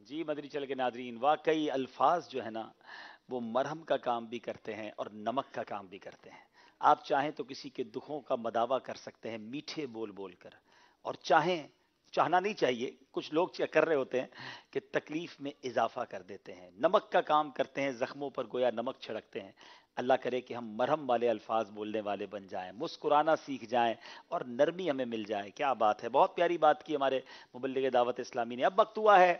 جی مدنی چل کے ناظرین، واقعی الفاظ جو ہے نا وہ مرہم کا کام بھی کرتے ہیں اور نمک کا کام بھی کرتے ہیں۔ آپ چاہیں تو کسی کے دکھوں کا مداوع کر سکتے ہیں میٹھے بول بول کر، اور چاہنا نہیں چاہیے، کچھ لوگ کیا کر رہے ہوتے ہیں کہ تکلیف میں اضافہ کر دیتے ہیں، نمک کا کام کرتے ہیں، زخموں پر گویا نمک چھڑکتے ہیں۔ اللہ کرے کہ ہم مرہم والے الفاظ بولنے والے بن جائیں، مسکرانا سیکھ جائیں اور نرمی ہمیں مل جائے۔ کیا بات ہے، بہت پیاری بات کی ہمارے مبلغ دعوت اسلامی نے۔ اب وقت ہوا ہے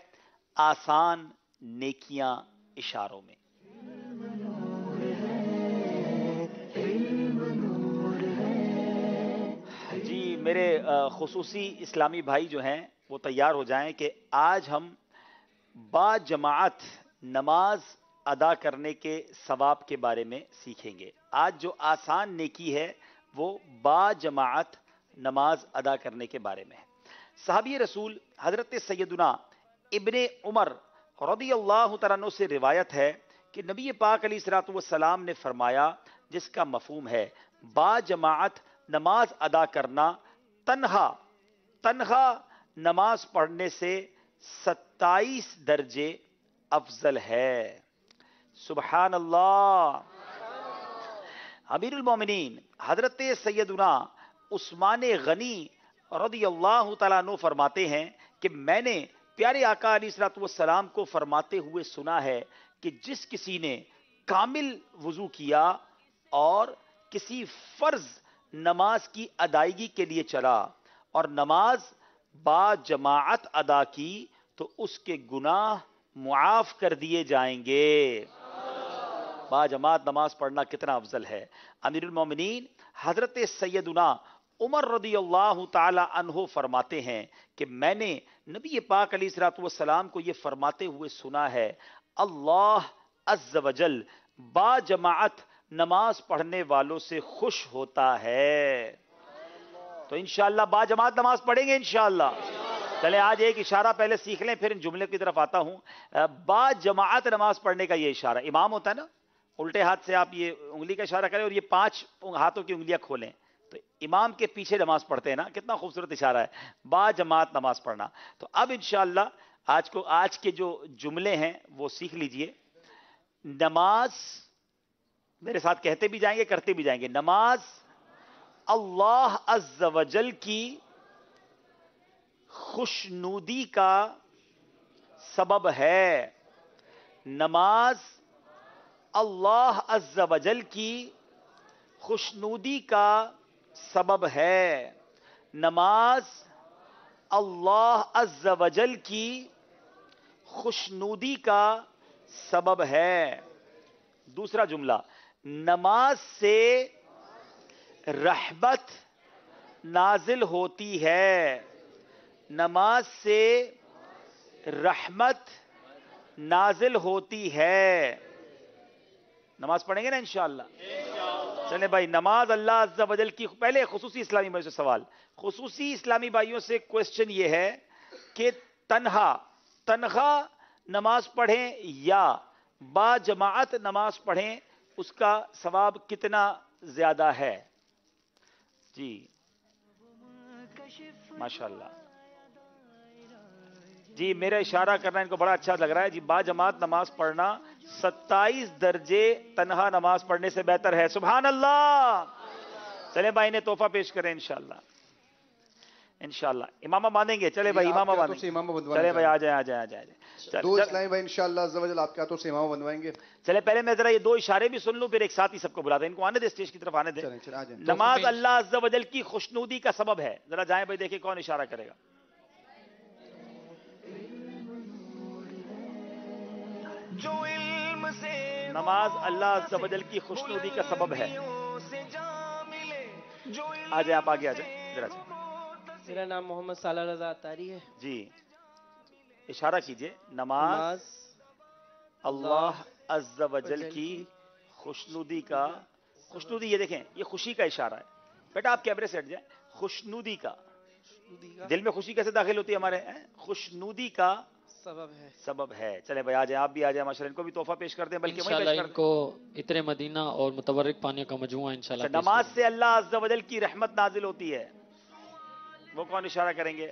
آسان نیکیاں اشاروں میں۔ جی میرے خصوصی اسلامی بھائی جو ہیں وہ تیار ہو جائیں کہ آج ہم با جماعت نماز ادا کرنے کے ثواب کے بارے میں سیکھیں گے۔ آج جو آسان نیکی ہے وہ با جماعت نماز ادا کرنے کے بارے میں ہے۔ صحابی رسول حضرت سیدنا ابن عمر رضی اللہ تعالیٰ عنہ سے روایت ہے کہ نبی پاک علیہ الصلوۃ والسلام نے فرمایا، جس کا مفہوم ہے با جماعت نماز ادا کرنا تنہا نماز پڑھنے سے 27 درجے افضل ہے۔ سبحان اللہ۔ امیر المومنین حضرت سیدنا عثمان غنی رضی اللہ تعالیٰ عنہ فرماتے ہیں کہ میں نے پیارے آقا علیہ الصلوۃ والسلام کو فرماتے ہوئے سنا ہے کہ جس کسی نے کامل وضو کیا اور کسی فرض نماز کی ادائیگی کے لیے چلا اور نماز با جماعت ادا کی تو اس کے گناہ معاف کر دیے جائیں گے۔ با جماعت نماز پڑھنا کتنا افضل ہے۔ امیر المومنین حضرت سیدنا عمر رضی اللہ تعالی عنہ فرماتے ہیں کہ میں نے نبی پاک علیہ الصلوۃ والسلام کو یہ فرماتے ہوئے سنا ہے، اللہ عز و جل با جماعت نماز پڑھنے والوں سے خوش ہوتا ہے۔ تو انشاءاللہ با جماعت نماز پڑھیں گے انشاءاللہ۔ چلیں آج ایک اشارہ پہلے سیکھ لیں، پھر ان جملے کی طرف آتا ہوں۔ با جماعت نماز پڑھنے کا یہ اشارہ، امام ہوتا ہے نا، الٹے ہاتھ سے آپ یہ انگلی کا اشارہ کریں اور یہ 5 ہاتھوں کی انگلیاں کھولیں تو امام کے پیچھے نماز پڑھتے ہیں نا، کتنا خوبصورت اشارہ ہے با جماعت نماز پڑھنا۔ تو اب انشاءاللہ آج کے جو جملے ہیں وہ سیکھ لیجئے۔ نماز میرے ساتھ کہتے بھی جائیں گے کرتے بھی جائیں گے۔ نماز اللہ عز و جل کی خوشنودی کا سبب ہے۔ نماز اللہ عز و جل کی خوشنودی کا سبب ہے۔ نماز اللہ عز و جل کی خوشنودی کا سبب ہے۔ دوسرا جملہ، نماز سے رحمت نازل ہوتی ہے۔ نماز سے رحمت نازل ہوتی ہے۔ نماز پڑھیں گے نا انشاءاللہ؟ چلیں بھائی، نماز اللہ عز و جل کی، پہلے خصوصی اسلامی بھائیوں سے سوال، خصوصی اسلامی بھائیوں سے کوسچن یہ ہے کہ تنہا نماز پڑھیں یا با جماعت نماز پڑھیں، اس کا ثواب کتنا زیادہ ہے؟ جی ماشاءاللہ، جی میرا اشارہ کرنا ان کو بڑا اچھا لگ رہا ہے۔ جی با جماعت نماز پڑھنا 27 درجے تنہا نماز پڑھنے سے بہتر ہے۔ سبحان اللہ۔ چلیں بھائی نے تحفہ پیش کریں انشاءاللہ۔ انشاءاللہ امامہ باندھیں گے، چلے بھائی امامہ باندھیں گے، چلے بھائی آ جائیں۔ دو اسلامی بھائی انشاءاللہ عز و جل آپ کے ہاتھوں سے امامہ بنوائیں گے۔ چلے پہلے میں ذرا یہ 2 اشارے بھی سن لوں، پھر ایک ساتھ ہی سب کو بلا دیں، ان کو آنے دے، اسٹیج کی طرف آنے دیں۔ نماز اللہ عز و جل کی خوشنودی کا سبب ہے، ذرا جائیں بھائی دیکھیں کون اشارہ کرے گا۔ نماز اللہ عز و جل کی خوشنودی کا سبب ہے۔ آ جائیں آپ، آگے آ جائیں ذرا سے۔ میرا نام محمد صالح رضا اتاری ہے۔ جی اشارہ کیجئے، نماز اللہ عز و جل کی خوشنودی کا، خوشنودی یہ دیکھیں یہ خوشی کا اشارہ ہے، بیٹا آپ کیمرے سے ہٹ جائیں۔ خوشنودی کا، دل میں خوشی کیسے داخل ہوتی ہے ہمارے؟ خوشنودی کا سبب ہے۔ چلے بھائی آ جائیں، آپ بھی آ جائیں ماشاءاللہ، ان کو بھی تحفہ پیش کر دیں، بلکہ وہیں پیش کر دیں۔ ان کو عطر مدینہ اور متبرک پانیوں کا مجموعہ انشاءاللہ۔ نماز سے اللہ عز و جل کی رحمت نازل ہوتی ہے، وہ کون اشارہ کریں گے؟